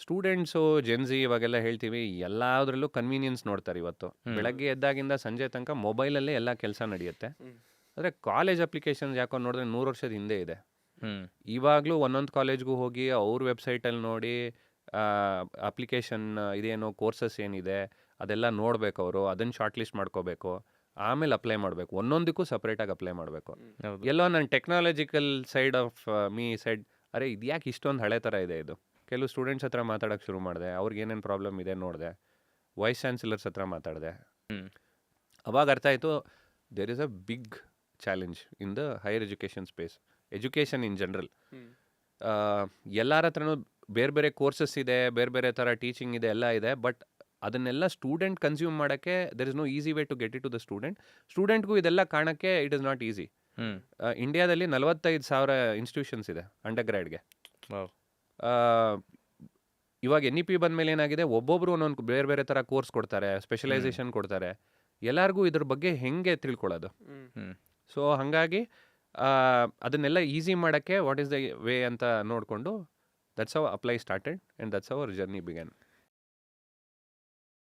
Students Gen Z ಇವಾಗೆಲ್ಲ ಹೇಳ್ತೀವಿ ಎಲ್ಲಾದ್ರಲ್ಲೂ convenience ನೋಡ್ತಾರೆ ಇವತ್ತು. ಬೆಳಗ್ಗೆ ಎದ್ದಾಗಿಂದ ಸಂಜೆ ತನಕ ಮೊಬೈಲಲ್ಲೇ ಎಲ್ಲ ಕೆಲಸ ನಡೆಯುತ್ತೆ. ಆದರೆ ಕಾಲೇಜ್ ಅಪ್ಲಿಕೇಶನ್ಸ್ ಯಾಕೋ ನೋಡಿದ್ರೆ 100 ವರ್ಷದ ಹಿಂದೆ ಇದೆ. ಇವಾಗಲೂ ಒಂದೊಂದು ಕಾಲೇಜ್ಗೂ ಹೋಗಿ ಅವ್ರ ವೆಬ್ಸೈಟಲ್ಲಿ ನೋಡಿ ಅಪ್ಲಿಕೇಶನ್ ಇದೇನೋ ಕೋರ್ಸಸ್ ಏನಿದೆ ಅದೆಲ್ಲ ನೋಡಬೇಕು. ಅವರು ಅದನ್ನು ಶಾರ್ಟ್ ಲಿಸ್ಟ್ ಮಾಡ್ಕೋಬೇಕು, ಆಮೇಲೆ ಅಪ್ಲೈ ಮಾಡಬೇಕು. ಒಂದೊಂದಕ್ಕೂ ಸಪ್ರೇಟಾಗಿ ಅಪ್ಲೈ ಮಾಡಬೇಕು. ಎಲ್ಲೋ ನನ್ನ technological side of me side, ಅರೆ ಇದು ಯಾಕೆ ಇಷ್ಟೊಂದು ಹಳೆ ಥರ ಇದೆ ಇದು. ಕೆಲವು ಸ್ಟೂಡೆಂಟ್ಸ್ ಹತ್ರ ಮಾತಾಡೋಕ್ಕೆ ಶುರು ಮಾಡಿದೆ, ಅವ್ರಿಗೆ ಏನೇನು ಪ್ರಾಬ್ಲಮ್ ಇದೆ ನೋಡಿದೆ. ವೈಸ್ ಚಾನ್ಸಲರ್ಸ್ ಹತ್ರ ಮಾತಾಡಿದೆ. ಅವಾಗ ಅರ್ಥ ಆಯಿತು, there is a big challenge in the higher education space, education in general. ಎಲ್ಲರ ಹತ್ರನೂ ಬೇರೆ ಬೇರೆ ಕೋರ್ಸಸ್ ಇದೆ, ಬೇರೆ ಬೇರೆ ಥರ ಟೀಚಿಂಗ್ ಇದೆ, ಎಲ್ಲ ಇದೆ. ಬಟ್ ಅದನ್ನೆಲ್ಲ ಸ್ಟೂಡೆಂಟ್ ಕನ್ಸ್ಯೂಮ್ ಮಾಡೋಕ್ಕೆ there is no easy way to get it to the ಸ್ಟೂಡೆಂಟ್ಗೂ ಇದೆಲ್ಲ ಕಾಣೋಕ್ಕೆ ಇಟ್ ಇಸ್ ನಾಟ್ ಈಸಿ. ಇಂಡಿಯಾದಲ್ಲಿ 45,000 ಇನ್ಸ್ಟಿಟ್ಯೂಷನ್ಸ್ ಇದೆ ಅಂಡರ್ ಗ್ರ್ಯಾಡ್ಗೆ. ಇವಾಗ NEP ಬಂದಮೇಲೆ ಏನಾಗಿದೆ, ಒಬ್ಬೊಬ್ರು ಒಂದೊಂದು ಬೇರೆ ಬೇರೆ ಥರ ಕೋರ್ಸ್ ಕೊಡ್ತಾರೆ, ಸ್ಪೆಷಲೈಸೇಷನ್ ಕೊಡ್ತಾರೆ. ಎಲ್ಲರಿಗೂ ಇದ್ರ ಬಗ್ಗೆ ಹೆಂಗೆ ತಿಳ್ಕೊಳ್ಳೋದು? ಸೊ ಹಾಗಾಗಿ ಅದನ್ನೆಲ್ಲ ಈಸಿ ಮಾಡೋಕ್ಕೆ ವಾಟ್ ಈಸ್ ದ ವೇ ಅಂತ ನೋಡಿಕೊಂಡು that's how apply started and that's how our journey began.